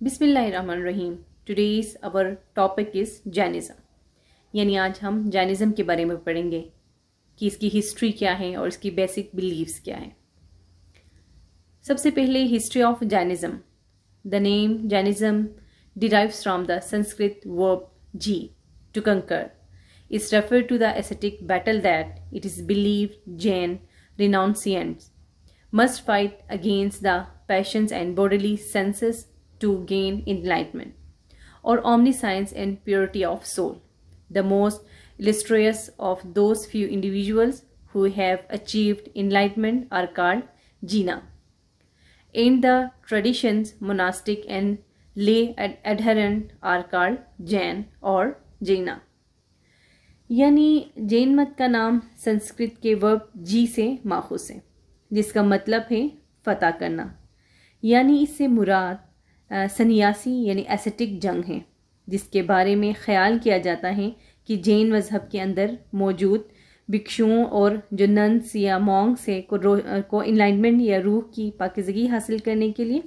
बिस्मिल्लाहिर्रहमानिर्रहीम। Today's our topic is Jainism, यानी आज हम जैनिज़्म के बारे में पढ़ेंगे कि इसकी हिस्ट्री क्या है और इसकी बेसिक बिलीव्स क्या हैं। सबसे पहले history of Jainism. The name Jainism derives from the Sanskrit verb ji, to conquer. Is referred to the ascetic battle that it is believed Jain renunciants must fight against the passions and bodily senses to gain enlightenment, or omniscience and purity of soul. The most illustrious of those few individuals who have achieved enlightenment are called Jina. In the traditions, monastic and lay adherent are called Jain और जैना। यानी जैन मत का नाम संस्कृत के verb जी से माखूज है, जिसका मतलब है फतह करना। यानी इससे मुराद सन्यासी यानी एसेटिक जंग है, जिसके बारे में ख्याल किया जाता है कि जैन मज़हब के अंदर मौजूद भिक्षुओं और जो नन्स या मॉन्क्स है को इनलाइटमेंट या रूह की पाकीज़गी हासिल करने के लिए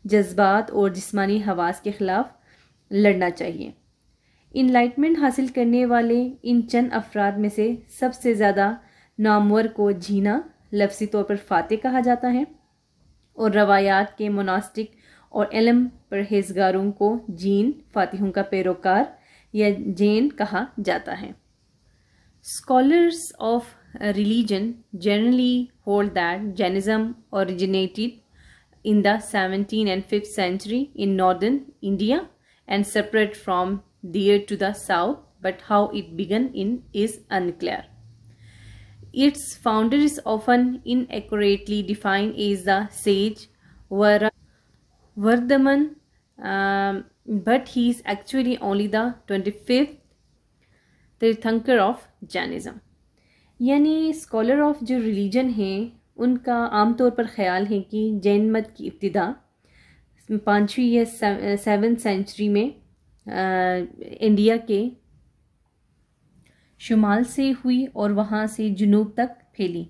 जज्बात और जिस्मानी हवास के ख़िलाफ़ लड़ना चाहिए। इनलाइटमेंट हासिल करने वाले इन चंद अफराद में से सबसे ज़्यादा नामवर को जीना लफ्ज़ी तौर पर फ़ातिह कहा जाता है, और रवायात के मोनास्टिक और इल्म परहेज़गारों को जीन फ़ातिहों का पैरोकार या जैन कहा जाता है। Scholars of religion generally hold that Jainism originated in the 17th and 5th century in northern India and separate from there to the south, but how it began is unclear. Its founder is often inaccurately defined as the sage Vardhaman, but he is actually only the 25th Tirthankar of Jainism. यानी scholar of जो religion है उनका आमतौर पर ख़्याल है कि जैन मत की इब्तिदा 5वीं या 7th सेंचुरी में इंडिया के शुमाल से हुई और वहाँ से जुनूब तक फैली,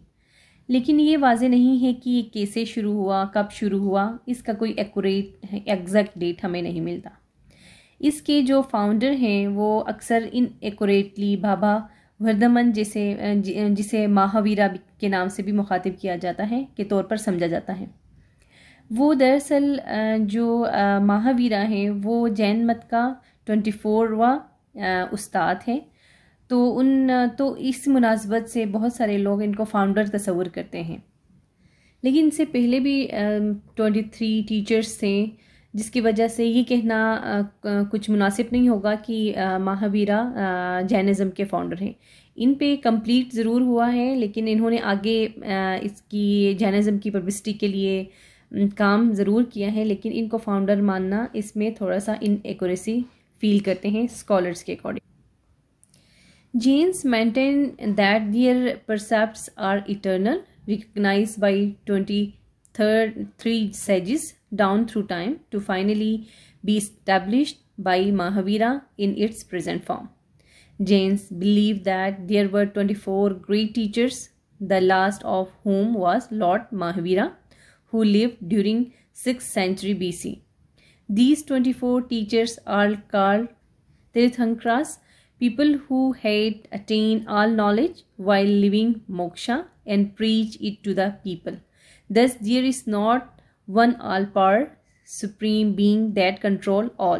लेकिन ये वाज़े नहीं है कि ये कैसे शुरू हुआ, कब शुरू हुआ। इसका कोई एग्जैक्ट डेट हमें नहीं मिलता। इसके जो फाउंडर हैं वो अक्सर इनएक्यूरेटली बाबा वर्धमन जिसे महावीरा के नाम से भी मुखातिब किया जाता है के तौर पर समझा जाता है। वो दरअसल जो महावीरा हैं वो जैन मत का 24वां उस्ताद है। तो इस मुनासबत से बहुत सारे लोग इनको फाउंडर तस्वुर करते हैं, लेकिन इनसे पहले भी 23 टीचर्स थे, जिसकी वजह से ये कहना कुछ मुनासिब नहीं होगा कि महावीरा जैनिज़्म के फाउंडर हैं। इन पे कंप्लीट ज़रूर हुआ है, लेकिन इन्होंने आगे इसकी जैनिज़्म की पब्लिसिटी के लिए काम ज़रूर किया है, लेकिन इनको फाउंडर मानना इसमें थोड़ा सा इनएक्यूरेसी फील करते हैं स्कॉलर्स के according. Jains maintain that their precepts are eternal, recognized by 23 sages down through time to finally be established by Mahavira in its present form. Jains believe that there were 24 great teachers, the last of whom was Lord Mahavira, who lived during 6th century BC. These 24 teachers are called Tirthankars, people who had attained all knowledge while living moksha and preach it to the people. Thus there is not one all-power supreme being that control all.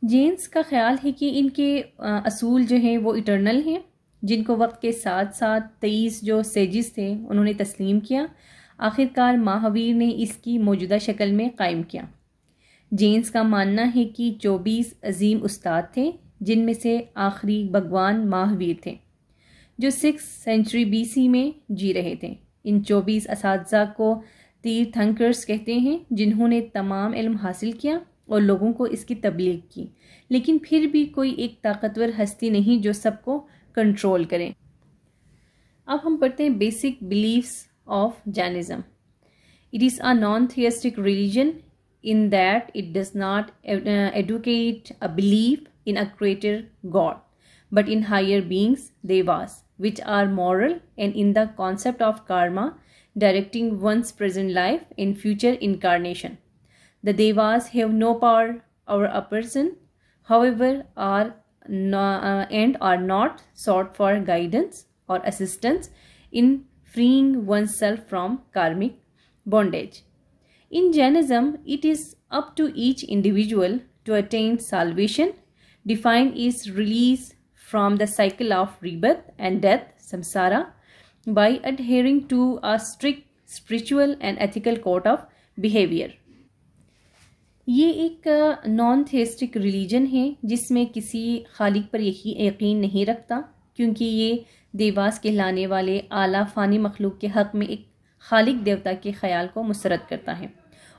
Jains का ख्याल है कि इनके असूल जो हैं वो eternal हैं, जिनको वक्त के साथ साथ 23 जो सेजिस थे उन्होंने तस्लीम किया। आखिरकार महावीर ने इसकी मौजूदा शक्ल में कायम किया। जेन्स का मानना है कि 24 अजीम उस्ताद थे, जिनमें से आखिरी भगवान महावीर थे, जो 6th सेंचुरी BC में जी रहे थे। इन 24 असातिज़ा को तीर्थंकर्स कहते हैं, जिन्होंने तमाम इल्म हासिल किया और लोगों को इसकी तबलीग की, लेकिन फिर भी कोई एक ताकतवर हस्ती नहीं जो सबको कंट्रोल करे। अब हम पढ़ते हैं basic believes of Jainism. It is a non theistic religion in that it does not advocate a believe in a greater God, but in higher beings, devas, which are moral, and in the concept of karma, directing one's present life in future incarnation. The Devas have no power over a person, however, and are not sought for guidance or assistance in freeing oneself from karmic bondage. In Jainism, it is up to each individual to attain salvation, defined as release from the cycle of rebirth and death, samsara, by adhering to a strict spiritual and ethical code of behavior. ये एक non थेस्टिक religion है जिसमें किसी खालिक पर यकीन नहीं रखता, क्योंकि ये देवास कहलाने वाले आला फ़ानी मखलूक के हक़ में एक खालिक देवता के ख़याल को मुस्तरद करता है,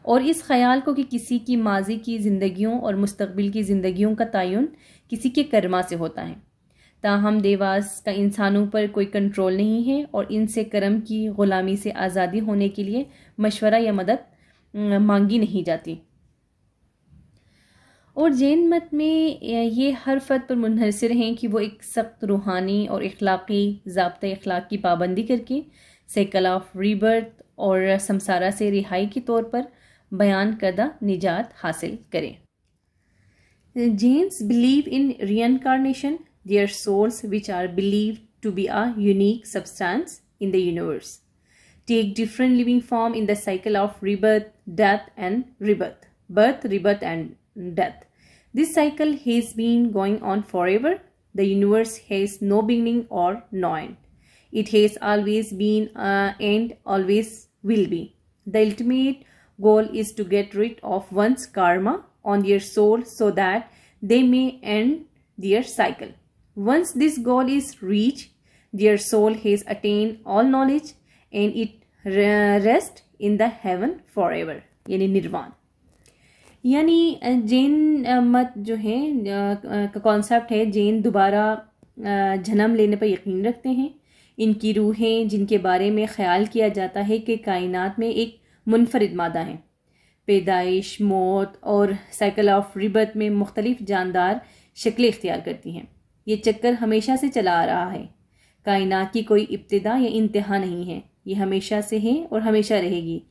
और इस ख़याल को कि किसी की माजी की ज़िंदगियों और मुस्तक़बिल की ज़िंदगियों का तयन किसी के कर्मा से होता है। ताहम देवास का इंसानों पर कोई कंट्रोल नहीं है और इनसे कर्म की ग़ुलामी से आज़ादी होने के लिए मशवरा या मदद मांगी नहीं जाती। और जैन मत में ये हर फ़र्द पर मुनहसर हैं कि वो एक सख्त रूहानी और इखलाक़ी ज़ाब्ता इखलाक़ की पाबंदी करके साइकिल ऑफ रीबर्थ और संसारा से रिहाई के तौर पर बयान करदा निजात हासिल करें। Jains believe in reincarnation, their souls, which are believed to be a unique substance in the universe, take different living form in the cycle of rebirth, death and rebirth. Birth, rebirth and death. This cycle has been going on forever. The universe has no beginning or no end. It has always been and always will be. The ultimate goal is to get rid of one's karma on their soul so that they may end their cycle. Once this goal is reached, their soul has attained all knowledge and it rests in the heaven forever, यानी निर्वाण। यानी जैन मत जो है का concept है, जैन दोबारा जन्म लेने पर यकीन रखते हैं। इनकी रूहें जिनके बारे में ख्याल किया जाता है कि कायनात में एक मुनफरिद मादा है, पैदाइश, मौत और साइकिल ऑफ रिबर्थ में मुख्तलिफ जानदार शक्लें इख्तियार करती हैं। ये चक्कर हमेशा से चला आ रहा है। कायनात की कोई इब्तिदा या इंतहा नहीं है, ये हमेशा से है और हमेशा रहेगी।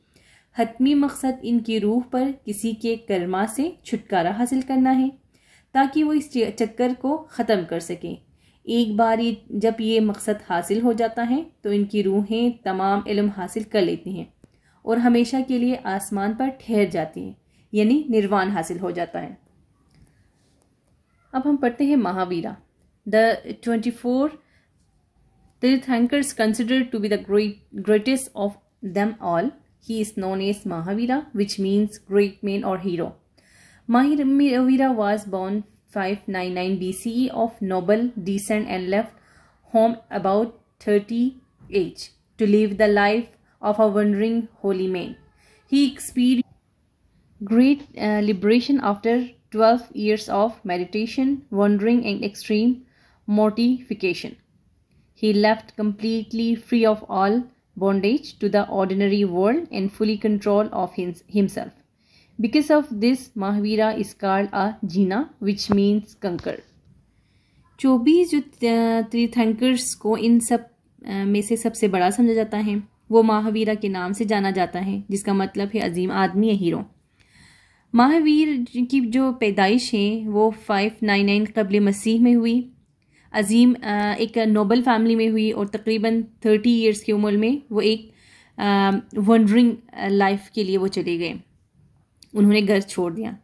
हतमी मकसद इनकी रूह पर किसी के कर्मा से छुटकारा हासिल करना है ताकि वो इस चक्कर को ख़त्म कर सके। एक बार जब ये मकसद हासिल हो जाता है तो इनकी रूहें तमाम इल्म हासिल कर लेती हैं और हमेशा के लिए आसमान पर ठहर जाती हैं, यानी निर्वाण हासिल हो जाता है। अब हम पढ़ते हैं Mahavira. The 24 Tirthankars considered to be the greatest of them all. He is known as Mahavira, which means great man or hero. Mahavira was born 599 BCE of noble descent and left home about 30 age to live the life of a wandering holy man. He experienced great liberation after 12 years of meditation, wandering and extreme mortification. He left completely free of all bondage to the ordinary world and fully control of himself. Because of this, Mahavira is called a Jina, which means conquer. 24 जो तीर्थंकर्स को इन सब में से सबसे बड़ा समझा जाता है वो महावीरा के नाम से जाना जाता है, जिसका मतलब है अजीम आदमी या हीरो। महावीर की जो पैदाइश है वो 599 क़ब्ल मसीह में हुई। अजीम एक नोबल फैमिली में हुई और तकरीबन 30 इयर्स की उम्र में वो एक वंडरिंग लाइफ के लिए वो चले गए। उन्होंने घर छोड़ दिया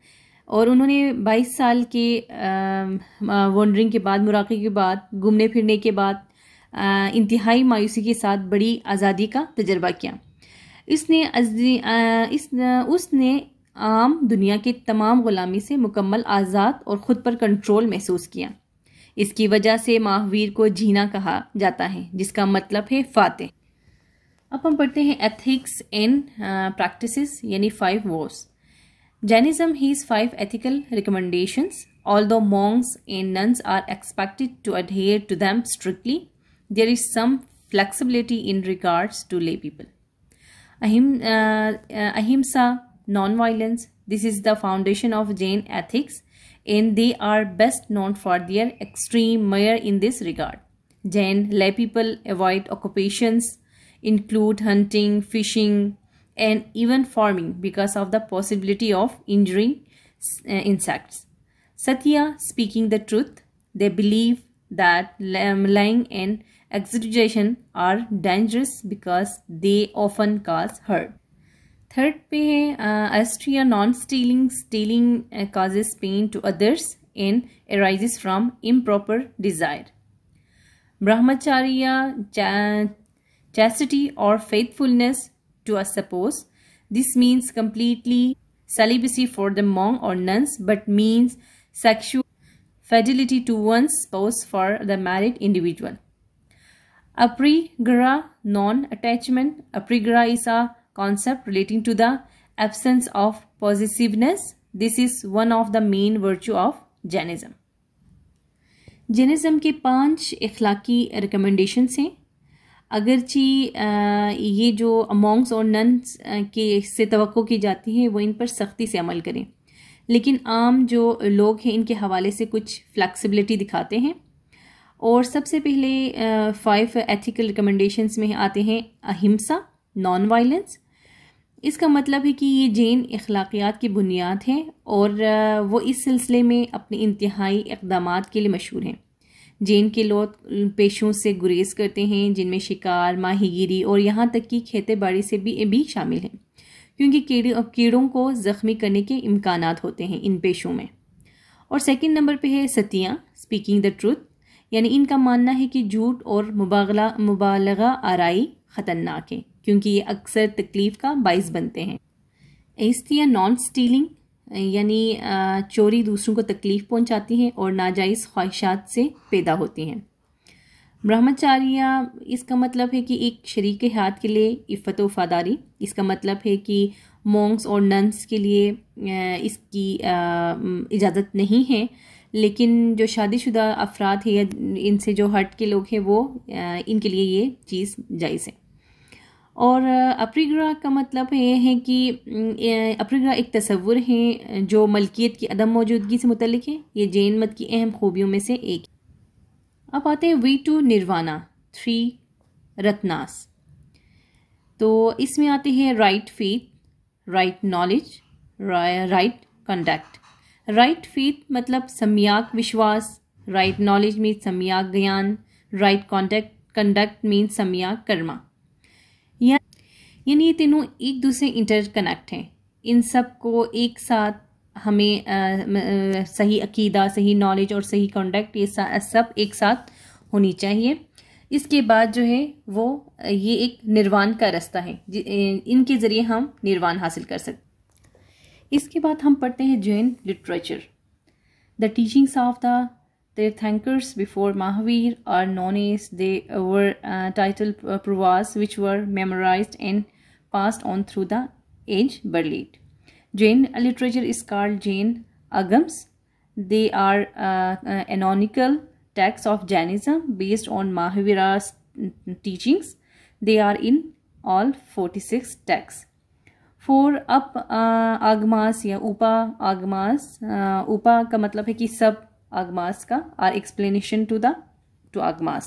और उन्होंने 22 साल के वंडरिंग के बाद, मुराक़े के बाद, घूमने फिरने के बाद इंतहाई मायूसी के साथ बड़ी आज़ादी का तजर्बा किया। उसने आम दुनिया के तमाम ग़ुलामी से मुकम्मल आज़ाद और ख़ुद पर कंट्रोल महसूस किया। इसकी वजह से महावीर को जीना कहा जाता है, जिसका मतलब है फातेह। अब हम पढ़ते हैं एथिक्स एंड प्रैक्टिसेस, यानी 5 vows. Jainism has 5 ethical recommendations. Although monks and nuns are expected to adhere to them strictly, there is some flexibility in regards to lay people. Ahimsa, non-violence. This is the foundation of Jain ethics, and they are best known for their extreme measure in this regard. Jain lay people avoid occupations include hunting, fishing, and even forming because of the possibility of injuring insects. Satya speaking the truth. They believe that lying and exaggeration are dangerous because they often cause hurt. Third पे है Astria non-stealing. Stealing causes pain to others and arises from improper desire. Brahmacharya, chastity or faithfulness to us suppose. This means completely celibacy for the monk or nuns, but means sexual fidelity to one's spouse for the married individual. Aparigraha, non-attachment. Aparigraha is a concept relating to the absence of possessiveness. This is one of the main virtue of Jainism. Jainism के 5 इखलाकी recommendations हैं। अगरची ये जो Monks और nuns के से तवक्को की जाती है वो इन पर सख्ती से अमल करें, लेकिन आम जो लोग हैं इनके हवाले से कुछ फ्लेक्सिबिलिटी दिखाते हैं। और सबसे पहले 5 एथिकल रिकमेंडेशंस में आते हैं अहिंसा, नॉन वायलेंस। इसका मतलब है कि ये जैन अखलाकियात की बुनियाद है और वो इस सिलसिले में अपने इंतहाई इक़दामात के लिए मशहूर हैं। जैन के लोग पेशों से गुरेज करते हैं जिनमें शिकार, माहीगीरी और यहाँ तक कि खेती बाड़ी से भी शामिल हैं, क्योंकि कीड़ों को ज़ख्मी करने के इम्कानात होते हैं इन पेशों में। और सेकंड नंबर पे है सतिया, स्पीकिंग द ट्रूथ, यानी इनका मानना है कि झूठ और मुबालगा आराई ख़तरनाक है क्योंकि ये अक्सर तकलीफ़ का बाइस बनते हैं। एस्तिया नॉन स्टीलिंग, यानी चोरी दूसरों को तकलीफ़ पहुंचाती है और नाजायज़ ख्वाहिशात से पैदा होती हैं। ब्रह्मचार्य, इसका मतलब है कि एक शरीक हाथ के लिए इफ़्फ़त वफ़ादारी। इसका मतलब है कि मॉन्क्स और नन्स के लिए इसकी इजाज़त नहीं है, लेकिन जो शादीशुदा अफराद है या इनसे जो हट के लोग हैं वो इनके लिए ये चीज़ जायज़ है। और अपरिग्रह का मतलब ये है कि अपरिग्रह एक तसव्वुर है जो मलकियत की अदम मौजूदगी से मुतल्लिक है। ये जैन मत की अहम खूबियों में से एक। अब आते हैं वे टू निर्वाणा, 3 रत्नास। तो इसमें आते हैं right faith, right knowledge, right conduct. Right faith मतलब सम्यक विश्वास, राइट नॉलेज मीन्स सम्यक ज्ञान, राइट कंडक्ट मीन्स सम्यक कर्मा। यानी ये तीनों एक दूसरे इंटरकनेक्ट हैं। इन सब को एक साथ हमें सही अकीदा, सही नॉलेज और सही कंडक्ट ये सब एक साथ होनी चाहिए। इसके बाद जो है वो ये एक निर्वाण का रास्ता है, इनके ज़रिए हम निर्वाण हासिल कर सकते। इसके बाद हम पढ़ते हैं Jain literature. The teachings of the Tirthankars before Mahavir are known as they were titled pravas, which were memorized and passed on through the age Barlate. Jain literature is called Jain Agams. They are canonical texts of Jainism based on Mahavira's teachings. They are in all 46 texts. 4 up agmas या upa agmas, upa का मतलब है कि सब आगमास का are explanation to Agamas.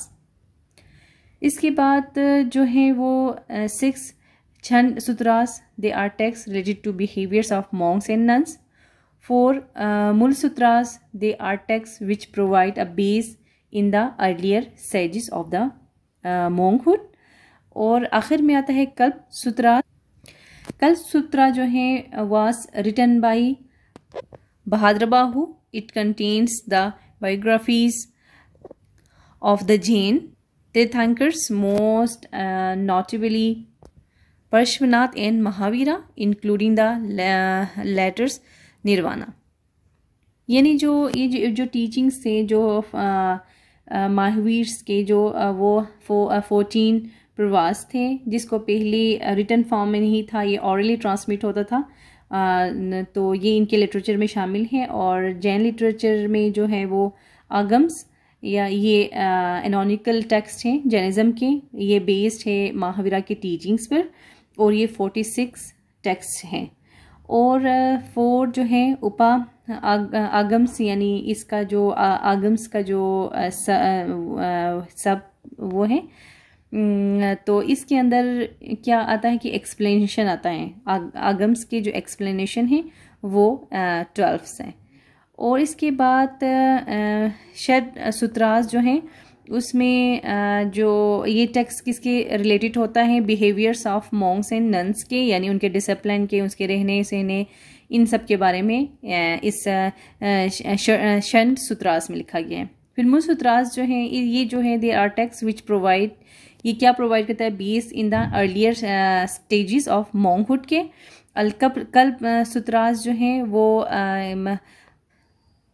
इसके बाद जो है वो 6 Chhed Sutras, they are text related to behaviours of monks and nuns. 4 Mool Sutras, they are text which provide a base in the earlier सेजेस ऑफ द मॉन्कहुड। और आखिर में आता है कल्प सूत्रा। कल्प सूत्रा जो है was written by Bhadrabahu. It contains the biographies of the Jain Tirthankars, most notably Parshvanath and Mahavira, including the letters Nirvana. यानी जो टीचिंग्स थे, जो महावीर के जो वो 14 प्रवास थे, जिसको पहले रिटन फॉर्म में नहीं था, ये ऑरली ट्रांसमिट होता था, तो ये इनके लिटरेचर में शामिल है। और जैन लिटरेचर में जो है वो आगम्स या ये एनोनिकल टेक्स्ट हैं जैनिज़्म के, ये बेस्ड है महावीरा के टीचिंग्स पर, और ये 46 टेक्स्ट हैं। और 4 जो है उपा आगम्स, यानी इसका जो आगम्स का जो सब वो है तो इसके अंदर क्या आता है कि एक्सप्लेनेशन आता है, आगम्स के जो एक्सप्लेनेशन है वो 12 हैं। और इसके बाद षड सूत्रास जो हैं उसमें जो ये टेक्स्ट किसके रिलेटेड होता है, behaviours of monks and nuns के, यानी उनके डिसिप्लिन के, उसके रहने सहने, इन सब के बारे में इस षड सूत्रास में लिखा गया है। फिर मूल सूत्रास जो हैं ये जो है they are text which provide, ये क्या प्रोवाइड करता है, base in the earlier stages of monkhood के। कल्प सूत्रास जो हैं वो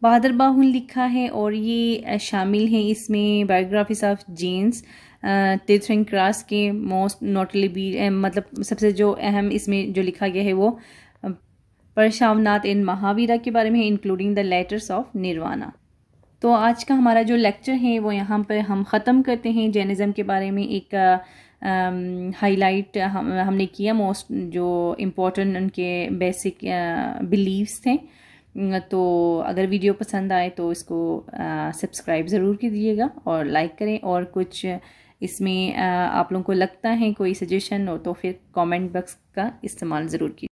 बहादुर बाहुन लिखा है और ये शामिल हैं इसमें बायोग्राफीज ऑफ जेम्स तीर्थंकरास के, मोस्ट नोटली भी मतलब सबसे जो अहम इसमें जो लिखा गया है वो परशुरामनाथ एंड महावीरा के बारे में, including the letters of nirvana. तो आज का हमारा जो लेक्चर है वो यहाँ पर हम ख़त्म करते हैं। जैनिज़्म के बारे में एक हाईलाइट हमने किया, मोस्ट जो इम्पोर्टेंट उनके बेसिक बिलीव्स थे। तो अगर वीडियो पसंद आए तो इसको सब्सक्राइब ज़रूर कीजिएगा और लाइक करें, और कुछ इसमें आप लोगों को लगता है कोई सजेशन हो तो फिर कमेंट बॉक्स का इस्तेमाल ज़रूर कीजिए।